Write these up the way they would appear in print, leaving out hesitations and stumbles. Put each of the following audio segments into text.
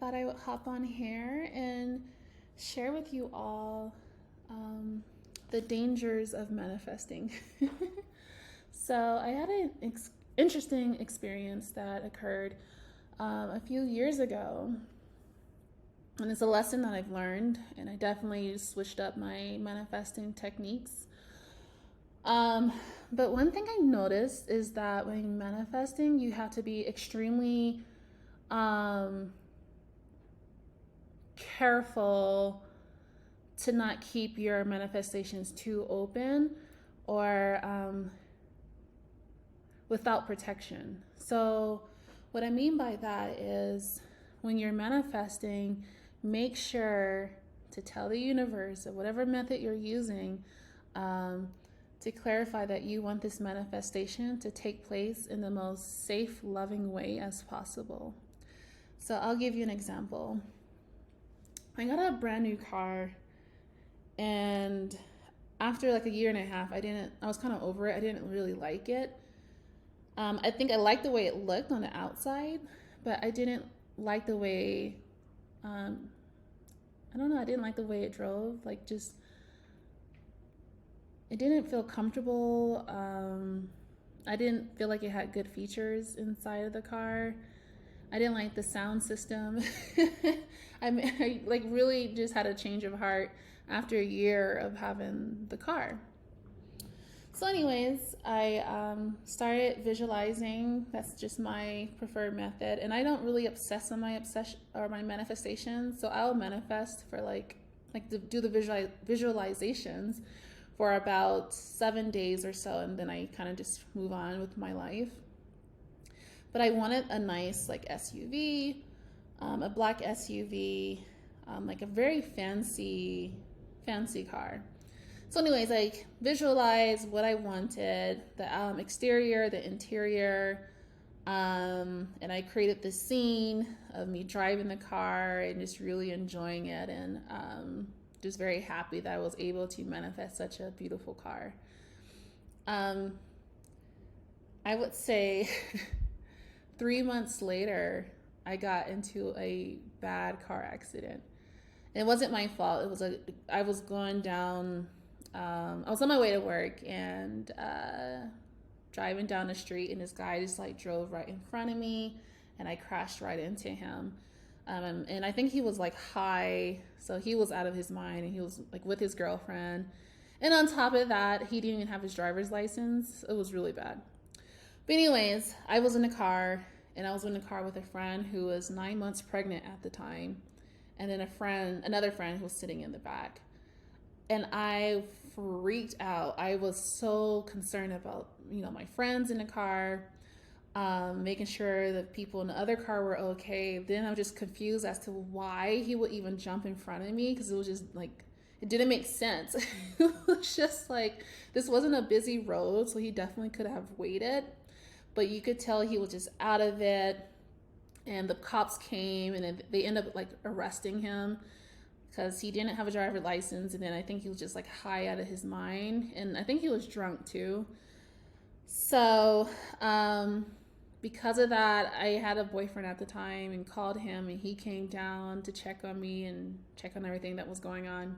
thought I would hop on here and share with you all the dangers of manifesting. So, I had an interesting experience that occurred a few years ago. And it's a lesson that I've learned, and I definitely switched up my manifesting techniques. Um, but one thing I noticed is that when manifesting, you have to be extremely um, careful to not keep your manifestations too open or without protection. So, what I mean by that is when you're manifesting, make sure to tell the universe or whatever method you're using um, to clarify that you want this manifestation to take place in the most safe, loving way as possible. So, I'll give you an example. I got a brand new car, and after like a year and a half, I was kind of over it. I didn't really like it. I think I liked the way it looked on the outside, but I didn't like the way, um, I don't know, I didn't like the way it drove. Like, just, it didn't feel comfortable. I didn't feel like it had good features inside of the car. I didn't like the sound system. I like really just had a change of heart after a year of having the car. So, anyways, I started visualizing. That's just my preferred method, and I don't really obsess on my obsession or my manifestations. So I'll manifest for do the visualizations for about 7 days or so, and then I kind of just move on with my life. But I wanted a nice like SUV, a black SUV, like a very fancy car. So, anyways, I visualized what I wanted, the exterior, the interior, and I created this scene of me driving the car and just really enjoying it, and just very happy that I was able to manifest such a beautiful car. Um, I would say 3 months later, I got into a bad car accident. It wasn't my fault. I was going down. I was on my way to work and driving down the street, and this guy just like drove right in front of me, and I crashed right into him. And I think he was like high, so he was out of his mind, and he was like with his girlfriend. And on top of that, he didn't even have his driver's license. It was really bad. But anyways, I was in the car, and I was in the car with a friend who was 9 months pregnant at the time, and then another friend who was sitting in the back. And I freaked out. I was so concerned about, my friends in the car, making sure that people in the other car were okay. Then I was just confused as to why he would even jump in front of me, because it was just like, it didn't make sense. It was just like, this wasn't a busy road, so he definitely could have waited. But you could tell he was just out of it. And the cops came, and they ended up like arresting him because he didn't have a driver's license, and then I think he was just like high out of his mind, and I think he was drunk too. So because of that, I had a boyfriend at the time and called him, and he came down to check on me and check on everything that was going on.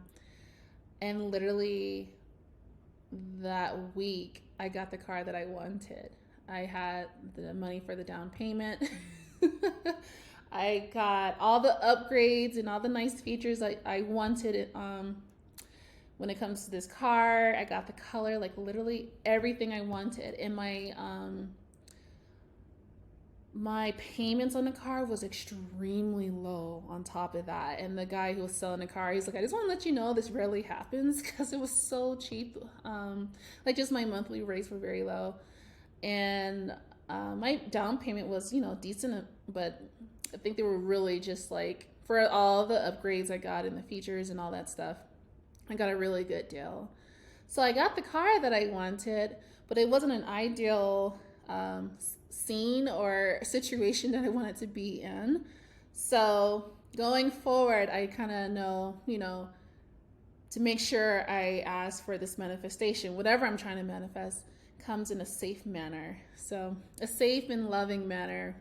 And literally that week, I got the car that I wanted. I had the money for the down payment. I got all the upgrades and all the nice features I wanted when it comes to this car. I got the color, like literally everything I wanted. And my payments on the car was extremely low on top of that. And the guy who was selling the car, he's like, I just want to let you know this rarely happens, because it was so cheap. Like just my monthly rates were very low. And my down payment was, decent, but I think they were really just like, for all the upgrades I got and the features and all that stuff, I got a really good deal. So I got the car that I wanted, but it wasn't an ideal scene or situation that I wanted to be in. So going forward, I kind of know, to make sure I ask for this manifestation, whatever I'm trying to manifest, comes in a safe manner. So a safe and loving manner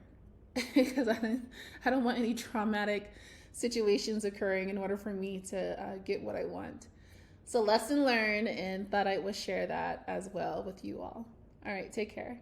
because I don't want any traumatic situations occurring in order for me to get what I want. So lesson learned, and thought I would share that as well with you all. All right, take care.